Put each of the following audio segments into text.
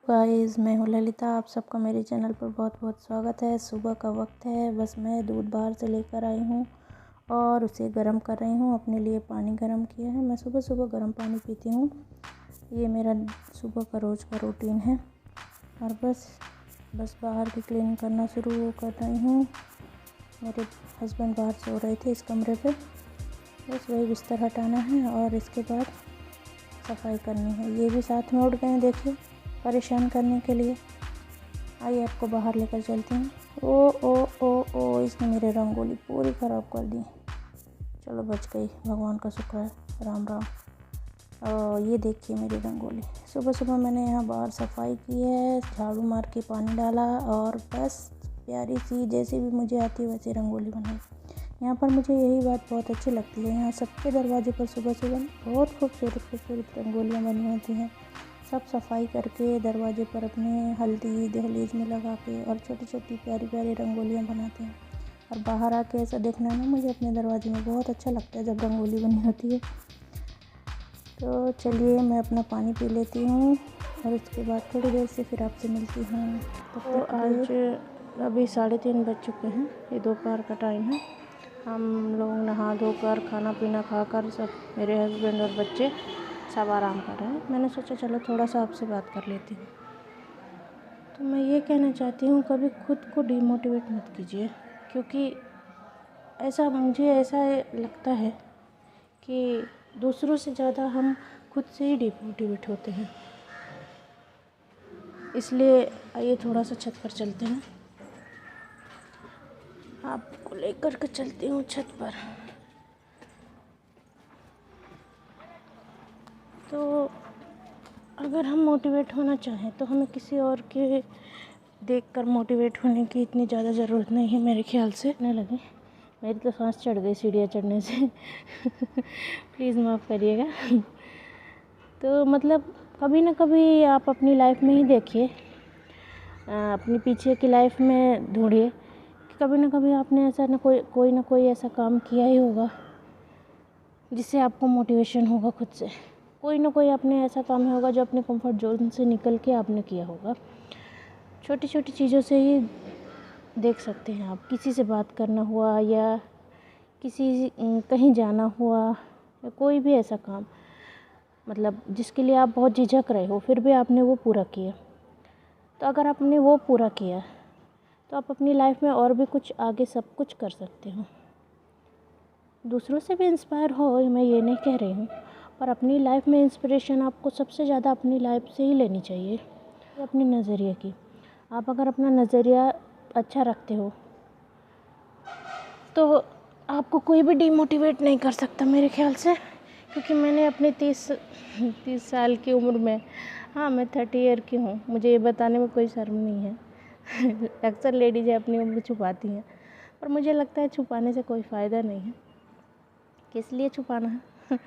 Guys, मैं हूँ ललिता। आप सबका मेरे चैनल पर बहुत बहुत स्वागत है। सुबह का वक्त है, बस मैं दूध बाहर से लेकर आई हूँ और उसे गर्म कर रही हूँ। अपने लिए पानी गर्म किया है। मैं सुबह सुबह गर्म पानी पीती हूँ। ये मेरा सुबह का रोज़ का रूटीन है। और बस बाहर की क्लीनिंग करना शुरू कर रही हूँ। मेरे हस्बैंड बाहर सो रहे थे इस कमरे पे। बस वही बिस्तर हटाना है और इसके बाद सफाई करनी है। ये भी साथ में उठ गए हैं, देखिए, परेशान करने के लिए। आइए आपको बाहर लेकर चलती हूँ। ओ ओ ओ ओ इसने मेरे रंगोली पूरी ख़राब कर दी। चलो बच गई, भगवान का शुक्र है। राम राम। ये देखिए मेरी रंगोली। सुबह सुबह मैंने यहाँ बाहर सफाई की है, झाड़ू मार के पानी डाला और बस प्यारी सी जैसी भी मुझे आती है वैसी रंगोली बनाई। यहाँ पर मुझे यही बात बहुत अच्छी लगती है। यहाँ सबके दरवाजे पर सुबह सुबह बहुत खूबसूरत रंगोलियाँ बनी होती हैं। सब सफाई करके दरवाजे पर अपने हल्दी दहलीज में लगा के और छोटी छोटी प्यारी प्यारी रंगोलियाँ बनाते हैं। और बाहर आके ऐसा देखना ना मुझे अपने दरवाजे में बहुत अच्छा लगता है जब रंगोली बनी होती है। तो चलिए मैं अपना पानी पी लेती हूँ और उसके बाद थोड़ी देर से फिर आपसे मिलती हूँ। तो आज अभी 3:30 बज चुके हैं। ये दोपहर का टाइम है। हम लोग नहा धोकर खाना पीना खाकर सब, मेरे हस्बैंड और बच्चे सब आराम कर रहे हैं। मैंने सोचा चलो थोड़ा सा आपसे बात कर लेती हूँ। तो मैं ये कहना चाहती हूँ, कभी खुद को डिमोटिवेट मत कीजिए, क्योंकि मुझे ऐसा लगता है कि दूसरों से ज़्यादा हम खुद से ही डिमोटिवेट होते हैं। इसलिए आइए थोड़ा सा छत पर चलते हैं। आपको लेकर के चलती हूँ छत पर। तो अगर हम मोटिवेट होना चाहें तो हमें किसी और के देखकर मोटिवेट होने की इतनी ज़्यादा ज़रूरत नहीं है मेरे ख्याल से। नहीं लगे, मेरी तो सांस चढ़ गई सीढ़ियाँ चढ़ने से। प्लीज़ माफ़ करिएगा। तो मतलब कभी ना कभी आप अपनी लाइफ में ही देखिए, अपनी पीछे की लाइफ में ढूंढिए कि कभी ना कभी आपने ऐसा कोई ना कोई ऐसा काम किया ही होगा जिससे आपको मोटिवेशन होगा खुद से। कोई ना कोई आपने ऐसा काम होगा जो अपने कंफर्ट जोन से निकल के आपने किया होगा। छोटी छोटी चीज़ों से ही देख सकते हैं आप। किसी से बात करना हुआ या कहीं जाना हुआ या कोई भी ऐसा काम, मतलब जिसके लिए आप बहुत झिझक रहे हो फिर भी आपने वो पूरा किया। तो अगर आपने वो पूरा किया तो आप अपनी लाइफ में और भी कुछ आगे सब कुछ कर सकते हो। दूसरों से भी इंस्पायर हो, मैं ये नहीं कह रही हूँ, पर अपनी लाइफ में इंस्पिरेशन आपको सबसे ज़्यादा अपनी लाइफ से ही लेनी चाहिए, अपने नज़रिए की। आप अगर अपना नज़रिया अच्छा रखते हो तो आपको कोई भी डिमोटिवेट नहीं कर सकता मेरे ख्याल से। क्योंकि मैंने अपने 30 साल की उम्र में, हाँ मैं 30 ईयर की हूँ, मुझे ये बताने में कोई शर्म नहीं है। अक्सर लेडीज़ें अपनी उम्र छुपाती हैं, पर मुझे लगता है छुपाने से कोई फ़ायदा नहीं है। किस लिए छुपाना है।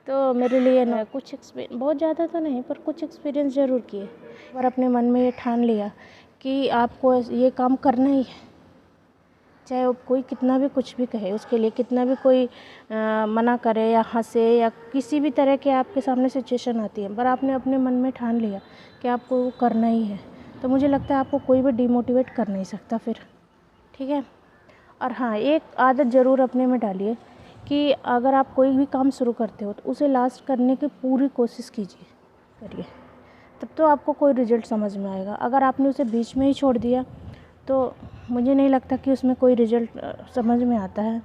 तो मेरे लिए ना कुछ एक्सपीरियंस, बहुत ज़्यादा तो नहीं पर कुछ एक्सपीरियंस ज़रूर किए। और अपने मन में ये ठान लिया कि आपको ये काम करना ही है, चाहे वो कोई कितना भी कुछ भी कहे, उसके लिए कितना भी कोई मना करे या हंसे या किसी भी तरह के आपके सामने सिचुएशन आती है, पर आपने अपने मन में ठान लिया कि आपको वो करना ही है, तो मुझे लगता है आपको कोई भी डिमोटिवेट कर नहीं सकता फिर। ठीक है। और हाँ, एक आदत ज़रूर अपने में डालिए कि अगर आप कोई भी काम शुरू करते हो तो उसे लास्ट करने की पूरी कोशिश करिए, तब तो आपको कोई रिज़ल्ट समझ में आएगा। अगर आपने उसे बीच में ही छोड़ दिया तो मुझे नहीं लगता कि उसमें कोई रिज़ल्ट समझ में आता है।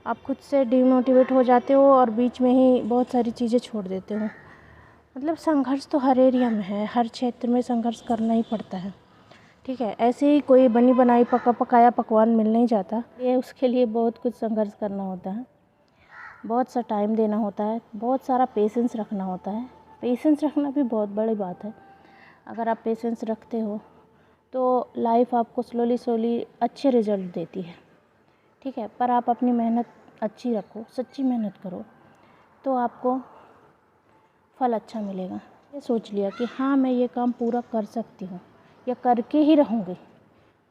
आप खुद से डिमोटिवेट हो जाते हो और बीच में ही बहुत सारी चीज़ें छोड़ देते हो। मतलब संघर्ष तो हर एरिया में है, हर क्षेत्र में संघर्ष करना ही पड़ता है। ठीक है, ऐसे ही कोई बनी बनाई पकाया पकवान मिल नहीं जाता। ये उसके लिए बहुत कुछ संघर्ष करना होता है, बहुत सा टाइम देना होता है, बहुत सारा पेशेंस रखना होता है। पेशेंस रखना भी बहुत बड़ी बात है। अगर आप पेशेंस रखते हो तो लाइफ आपको स्लोली अच्छे रिज़ल्ट देती है। ठीक है, पर आप अपनी मेहनत अच्छी रखो, सच्ची मेहनत करो, तो आपको फल अच्छा मिलेगा। ये सोच लिया कि हाँ मैं ये काम पूरा कर सकती हूँ या करके ही रहूँगी,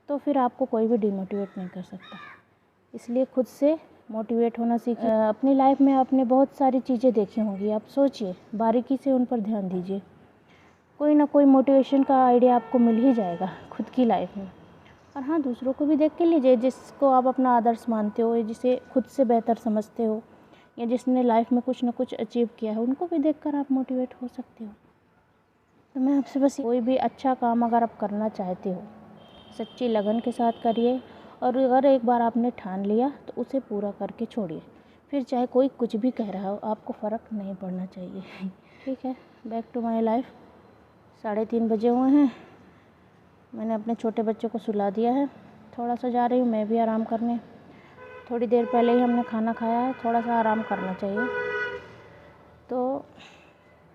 तो फिर आपको कोई भी डिमोटिवेट नहीं कर सकता। इसलिए खुद से मोटिवेट होना सीखिए। अपनी लाइफ में आपने बहुत सारी चीज़ें देखी होंगी, आप सोचिए, बारीकी से उन पर ध्यान दीजिए। कोई ना कोई मोटिवेशन का आइडिया आपको मिल ही जाएगा खुद की लाइफ में। और हाँ, दूसरों को भी देख के लीजिए, जिसको आप अपना आदर्श मानते हो या जिसे खुद से बेहतर समझते हो या जिसने लाइफ में कुछ ना कुछ अचीव किया है, उनको भी देखकर आप मोटिवेट हो सकते हो। तो मैं आपसे बस, कोई भी अच्छा काम अगर आप करना चाहते हो, सच्ची लगन के साथ करिए, और अगर एक बार आपने ठान लिया तो उसे पूरा करके छोड़िए। फिर चाहे कोई कुछ भी कह रहा हो, आपको फ़र्क नहीं पड़ना चाहिए। ठीक है, बैक टू माई लाइफ। 3:30 बजे हुए हैं, मैंने अपने छोटे बच्चे को सुला दिया है, थोड़ा सा जा रही हूँ मैं भी आराम करने। थोड़ी देर पहले ही हमने खाना खाया है, थोड़ा सा आराम करना चाहिए। तो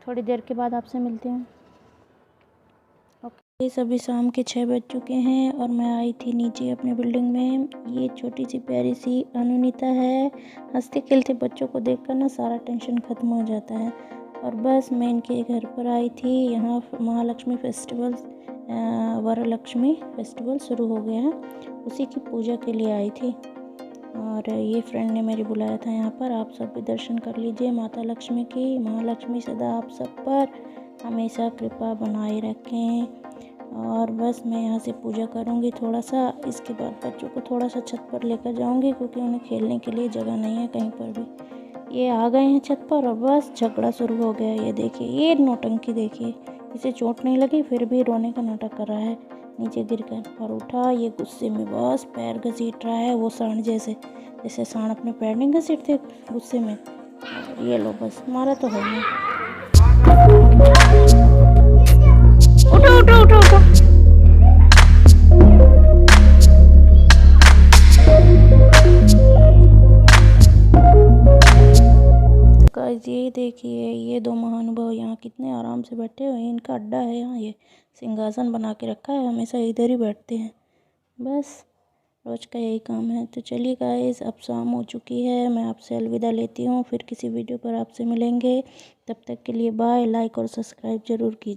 थोड़ी देर के बाद आपसे मिलती हूँ। ओके, सभी शाम के 6 बज चुके हैं और मैं आई थी नीचे अपने बिल्डिंग में। ये छोटी सी प्यारी सी अनुनीता है। हंसते खेलते बच्चों को देखकर ना सारा टेंशन ख़त्म हो जाता है। और बस मैं इनके घर पर आई थी। यहाँ महालक्ष्मी फेस्टिवल, वरलक्ष्मी फेस्टिवल शुरू हो गया है, उसी की पूजा के लिए आई थी। और ये फ्रेंड ने मेरी बुलाया था यहाँ पर। आप सब भी दर्शन कर लीजिए माता लक्ष्मी की। महालक्ष्मी सदा आप सब पर हमेशा कृपा बनाए रखें। और बस मैं यहाँ से पूजा करूँगी थोड़ा सा, इसके बाद बच्चों को थोड़ा सा छत पर लेकर जाऊँगी, क्योंकि उन्हें खेलने के लिए जगह नहीं है कहीं पर भी। ये आ गए हैं छत पर और बस झगड़ा शुरू हो गया। ये देखिए, ये नौटंकी देखिए, इसे चोट नहीं लगी फिर भी रोने का नाटक कर रहा है नीचे गिरकर। और उठा ये गुस्से में, बस पैर घसीट रहा है वो सांड जैसे, जैसे सांड अपने पैर नहीं घसीटते गुस्से में। ये लो, बस मारा तो है नहीं। उठो उठो उठो उठो। गाइस ये देखिए, ये दो महानुभाव यहाँ कितने आराम से बैठे हुए हैं। इनका अड्डा है यहाँ, ये सिंहासन बना के रखा है, हमेशा इधर ही बैठते हैं। बस रोज का यही काम है। तो चलिए गाइस, अब शाम हो चुकी है, मैं आपसे अलविदा लेती हूँ। फिर किसी वीडियो पर आपसे मिलेंगे, तब तक के लिए बाय। लाइक और सब्सक्राइब जरूर कीजिए।